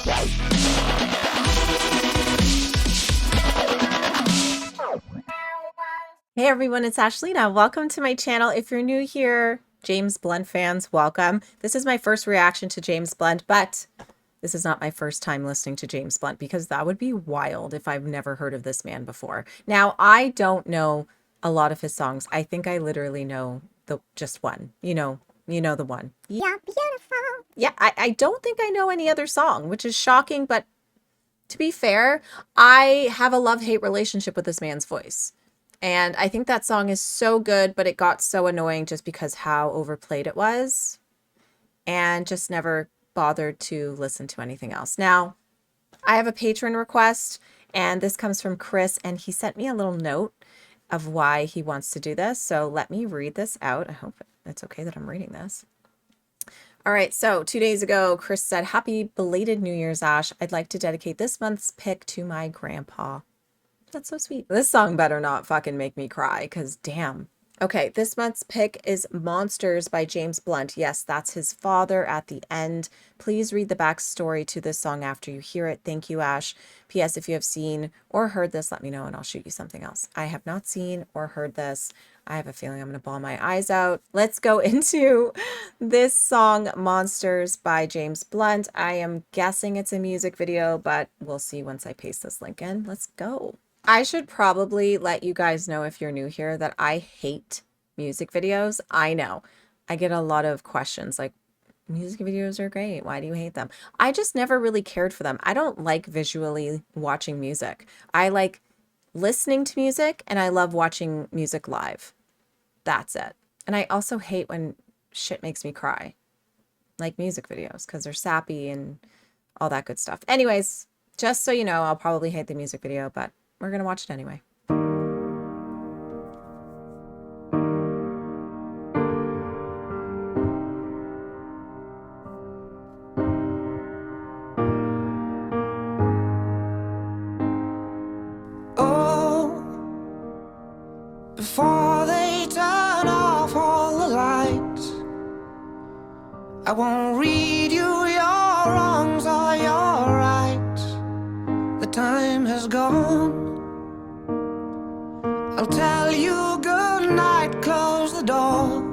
Hey everyone, it's Ashlena. Welcome to my channel. If you're new here, James Blunt fans, welcome. This is my first reaction to James Blunt, but this is not my first time listening to James Blunt because that would be wild if I've never heard of this man before. Now, I don't know a lot of his songs. I think I literally know the just one. You know the one. You're beautiful. Yeah, I don't think I know any other song, which is shocking, but to be fair, I have a love-hate relationship with this man's voice. And I think that song is so good, but it got so annoying just because how overplayed it was. And just never bothered to listen to anything else. Now, I have a patron request, and this comes from Chris, and he sent me a little note of why he wants to do this. So let me read this out. I hope it's okay that I'm reading this. All right, so 2 days ago, Chris said, "Happy belated New Year's, Ash. I'd like to dedicate this month's pick to my grandpa." That's so sweet. This song better not fucking make me cry, because damn. Okay, this month's pick is Monsters by James Blunt. Yes, that's his father at the end. Please read the backstory to this song after you hear it. Thank you, Ash. P.S. If you have seen or heard this, let me know and I'll shoot you something else. I have not seen or heard this. I have a feeling I'm going to bawl my eyes out. Let's go into this song, Monsters by James Blunt. I am guessing it's a music video, but we'll see once I paste this link in. Let's go. I should probably let you guys know, if you're new here, that I hate music videos. I know. I get a lot of questions like, music videos are great. Why do you hate them? I just never really cared for them. I don't like visually watching music. I like listening to music, and I love watching music live. That's it. And I also hate when shit makes me cry, like music videos, because they're sappy and all that good stuff. Anyways, just so you know, I'll probably hate the music video, but we're going to watch it anyway. Oh, before they turn off all the lights, I won't read you your wrongs or your rights. The time has gone. I'll tell you good night, close the door.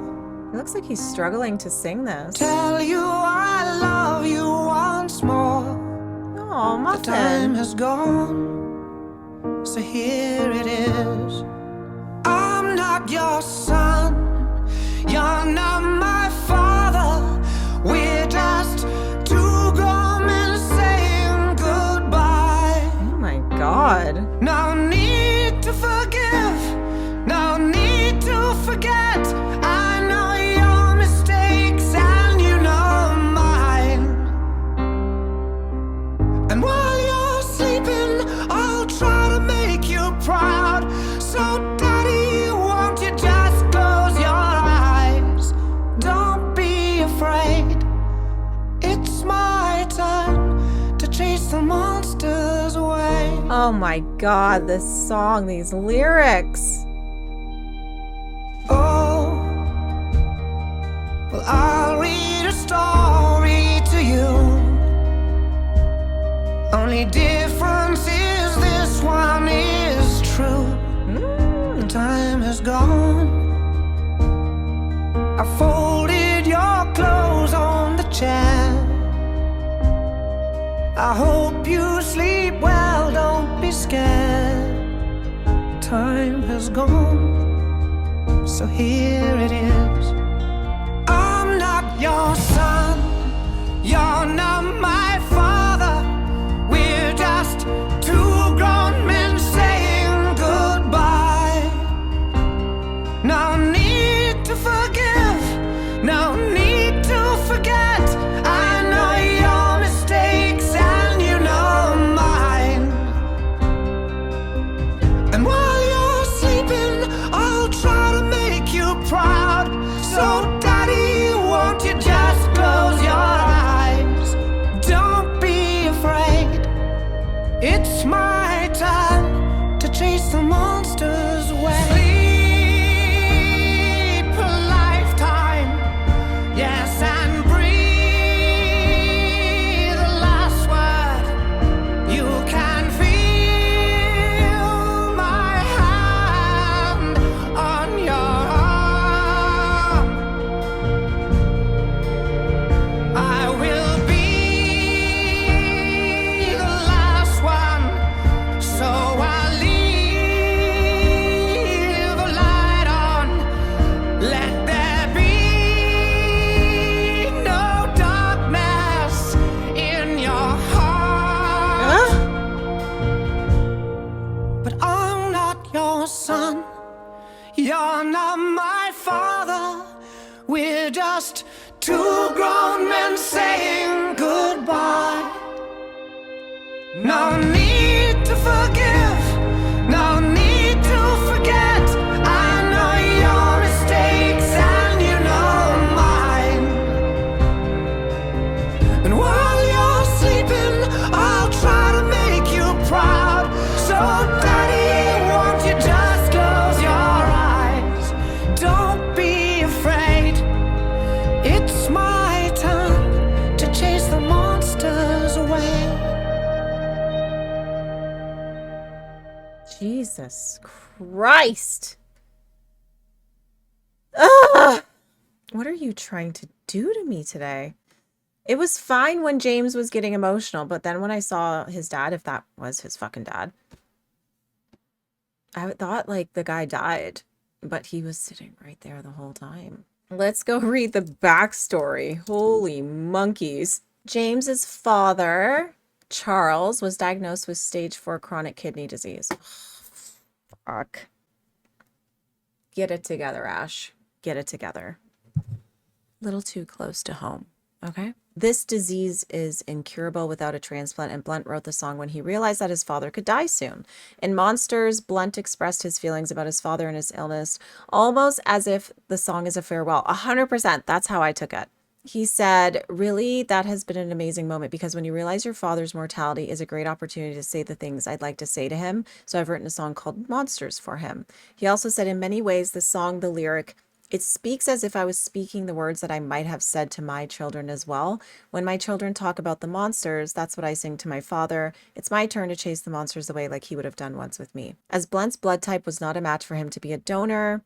It looks like he's struggling to sing this. Tell you I love you once more. Oh, Muffin. The time has gone, so here it is. I'm not your son, you're not my father. We're just two grown men saying goodbye. Oh my God. No need to forgive, no need to forget. I know your mistakes and you know mine. And while you're sleeping, I'll try to make you proud. So daddy, won't you just close your eyes? Don't be afraid. It's my turn to chase the monsters away. Oh my God, this song, these lyrics. Oh, well, I'll read a story to you. Only difference is this one is true. The time has gone. I folded your clothes on the chair. I hope you sleep well, don't be scared. Time has gone, so here it is. I'm not your son, you're not my father. We're just two grown men saying goodbye. No need to forgive, no need to forget. I know your mistakes and you know mine. And while you're sleeping, I'll try to make you proud. So daddy, won't you just close your eyes? Don't be afraid. It's my time to chase the monsters away. Sleep a lifetime, yes, and breathe the last word. No need to forgive, no need to forget. I know your mistakes and you know mine. And while you're sleeping, I'll try to make you proud. So daddy, won't you just close your eyes? Don't be afraid. It's my turn to chase the monsters away. Jesus Christ. Ugh! What are you trying to do to me today? It was fine when James was getting emotional, but then when I saw his dad, if that was his fucking dad, I thought like the guy died, but he was sitting right there the whole time. Let's go read the backstory. Holy monkeys. James's father, Charles, was diagnosed with stage 4 chronic kidney disease. Fuck. Get it together, Ash. Get it together. Little too close to home, okay? This disease is incurable without a transplant, and Blunt wrote the song when he realized that his father could die soon. In Monsters, Blunt expressed his feelings about his father and his illness, almost as if the song is a farewell. 100%, that's how I took it. He said, really, that has been an amazing moment because when you realize your father's mortality is a great opportunity to say the things I'd like to say to him. So I've written a song called Monsters for him. He also said, in many ways, the song, the lyric, it speaks as if I was speaking the words that I might have said to my children as well. When my children talk about the monsters, that's what I sing to my father. It's my turn to chase the monsters away like he would have done once with me. As Blunt's blood type was not a match for him to be a donor,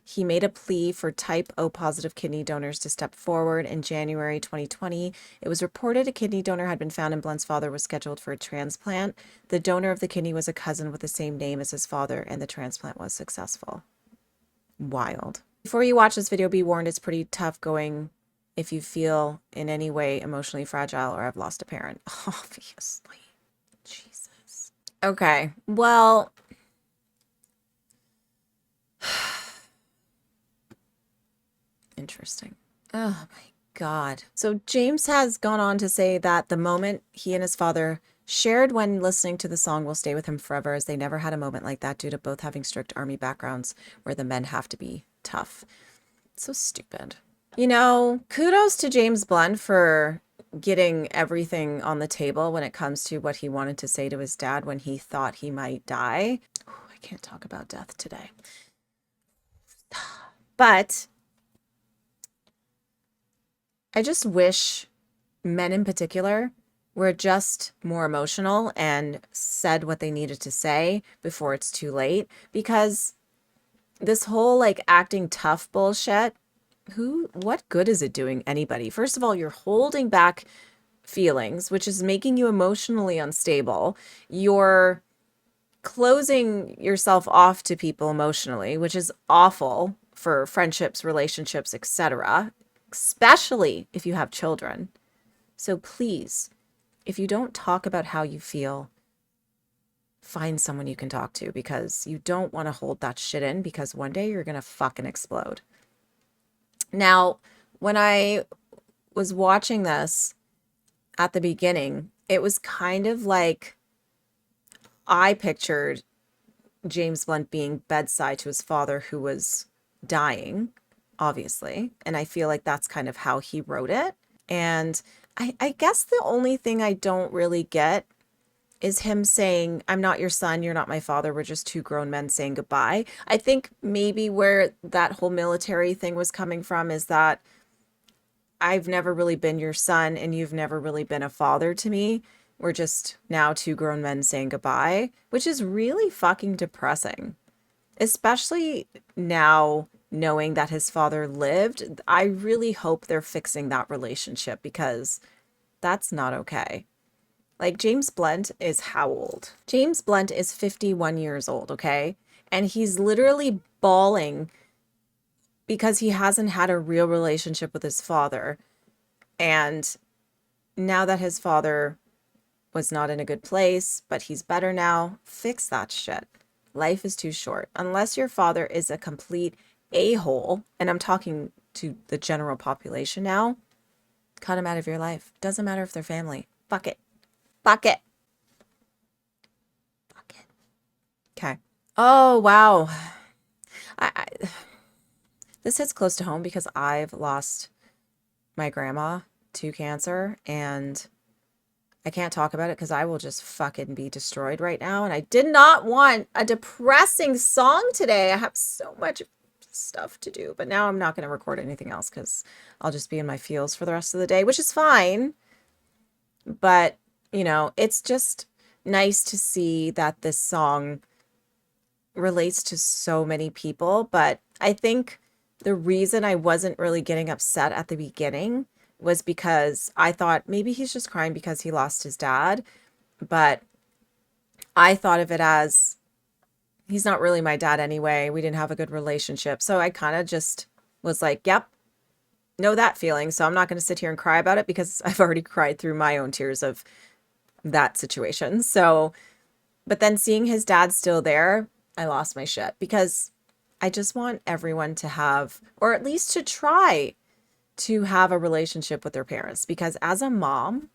he made a plea for type O positive kidney donors to step forward. In January 2020, it was reported a kidney donor had been found and Blunt's father was scheduled for a transplant. The donor of the kidney was a cousin with the same name as his father, and the transplant was successful. Wild. Before you watch this video, be warned, it's pretty tough going if you feel in any way emotionally fragile or have lost a parent. Obviously. Jesus. Okay, well... Interesting. Oh my God. So James has gone on to say that the moment he and his father shared when listening to the song will stay with him forever, as they never had a moment like that due to both having strict army backgrounds where the men have to be tough. So stupid. You know, kudos to James Blunt for getting everything on the table when it comes to what he wanted to say to his dad when he thought he might die. Ooh, I can't talk about death today. But I just wish men in particular were just more emotional and said what they needed to say before it's too late, because this whole like acting tough bullshit, what good is it doing anybody? First of all, you're holding back feelings, which is making you emotionally unstable. You're closing yourself off to people emotionally, which is awful for friendships, relationships, etc., especially if you have children. So please, if you don't talk about how you feel, find someone you can talk to, because you don't want to hold that shit in, because one day you're going to fucking explode. Now, when I was watching this at the beginning, it was kind of like I pictured James Blunt being bedside to his father who was dying, obviously. And I feel like that's kind of how he wrote it. And I guess the only thing I don't really get is him saying, I'm not your son, you're not my father, we're just two grown men saying goodbye. I think maybe where that whole military thing was coming from is that I've never really been your son and you've never really been a father to me. We're just now two grown men saying goodbye, which is really fucking depressing. Especially now knowing that his father lived. I really hope they're fixing that relationship, because that's not okay. Like, James Blunt is how old? James Blunt is 51 years old, okay? And he's literally bawling because he hasn't had a real relationship with his father. And now that his father was not in a good place, but he's better now, fix that shit. Life is too short. Unless your father is a complete a-hole, and I'm talking to the general population now, cut him out of your life. Doesn't matter if they're family. Fuck it. Fuck it. Okay. Oh, wow. I this hits close to home because I've lost my grandma to cancer and I can't talk about it because I will just fucking be destroyed right now. And I did not want a depressing song today. I have so much stuff to do, but now I'm not going to record anything else because I'll just be in my feels for the rest of the day, which is fine. But, you know, it's just nice to see that this song relates to so many people. But I think the reason I wasn't really getting upset at the beginning was because I thought maybe he's just crying because he lost his dad. But I thought of it as he's not really my dad anyway. We didn't have a good relationship. So I kind of just was like, yep, know that feeling. So I'm not going to sit here and cry about it because I've already cried through my own tears of that situation. So, but then seeing his dad still there, I lost my shit because I just want everyone to have, or at least to try to have a relationship with their parents. Because as a mom,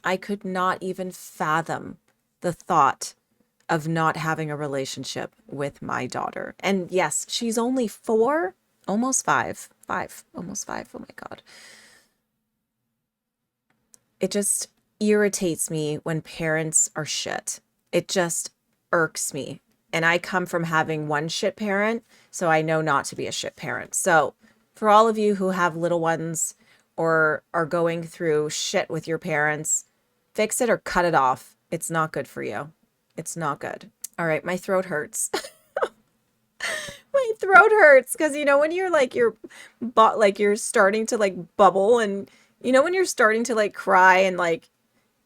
I could not even fathom the thought of not having a relationship with my daughter. And yes, she's only 4, almost 5. 5, almost 5. Oh my God. It just irritates me when parents are shit. It just irks me. And I come from having one shit parent, so I know not to be a shit parent. So, for all of you who have little ones or are going through shit with your parents, fix it or cut it off. It's not good for you. It's not good. All right, my throat hurts. My throat hurts because you know when you're like you're starting to like bubble and you know when you're starting to like cry and like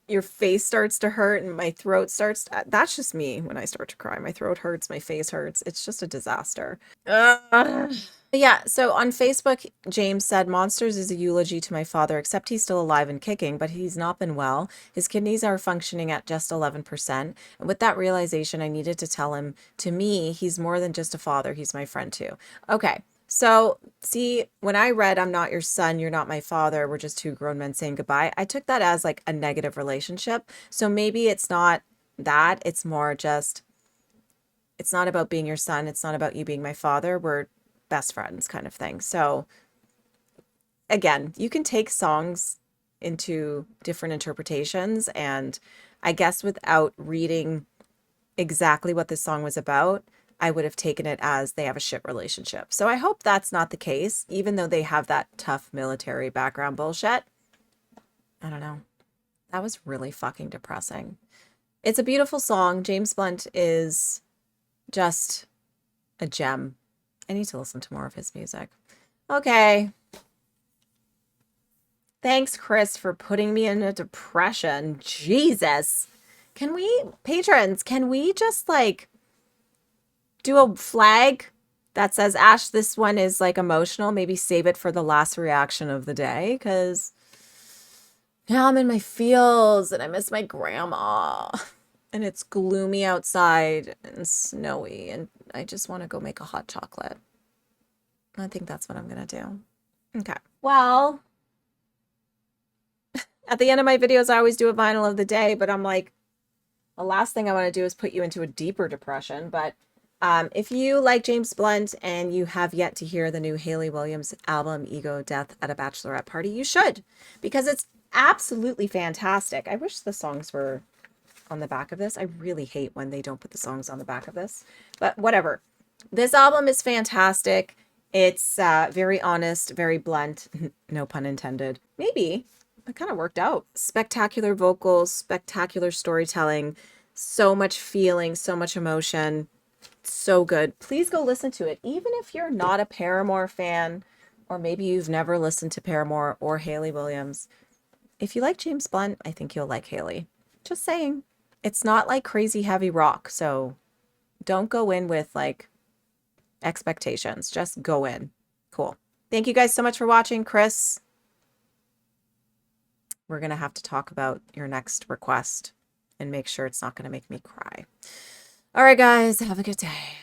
your face starts to hurt and my throat starts that's just me when I start to cry. My throat hurts, my face hurts. It's just a disaster. Ugh. But yeah, so on Facebook, James said, Monsters is a eulogy to my father, except he's still alive and kicking, but he's not been well. His kidneys are functioning at just 11%. And with that realization, I needed to tell him, to me, he's more than just a father. He's my friend too. Okay. So, see, when I read, I'm not your son, you're not my father, we're just two grown men saying goodbye, I took that as like a negative relationship. So maybe it's not that. It's more just, it's not about being your son. It's not about you being my father. We're best friends kind of thing. So again, you can take songs into different interpretations. And I guess without reading exactly what this song was about, I would have taken it as they have a shit relationship. So I hope that's not the case, even though they have that tough military background bullshit. I don't know. That was really fucking depressing. It's a beautiful song. James Blunt is just a gem. I need to listen to more of his music. Okay. Thanks, Chris, for putting me in a depression. Jesus. Can we, patrons, can we just like do a flag that says, Ash, this one is like emotional? Maybe save it for the last reaction of the day because now I'm in my feels and I miss my grandma. And it's gloomy outside and snowy and I just want to go make a hot chocolate. I think that's what I'm going to do. Okay. Well, at the end of my videos, I always do a vinyl of the day, but I'm like, the last thing I want to do is put you into a deeper depression. But if you like James Blunt and you have yet to hear the new Hayley Williams album, Ego Death at a Bachelorette Party, you should, because it's absolutely fantastic. I wish the songs were on the back of this. I really hate when they don't put the songs on the back of this, but whatever. This album is fantastic. It's very honest, very blunt, no pun intended. Maybe. It kind of worked out. Spectacular vocals, spectacular storytelling, so much feeling, so much emotion. So good. Please go listen to it. Even if you're not a Paramore fan, or maybe you've never listened to Paramore or Hayley Williams. If you like James Blunt, I think you'll like Hayley. Just saying. It's not like crazy heavy rock, so don't go in with like expectations. Just go in. Cool. Thank you guys so much for watching. Chris, we're going to have to talk about your next request and make sure it's not going to make me cry. All right, guys, have a good day.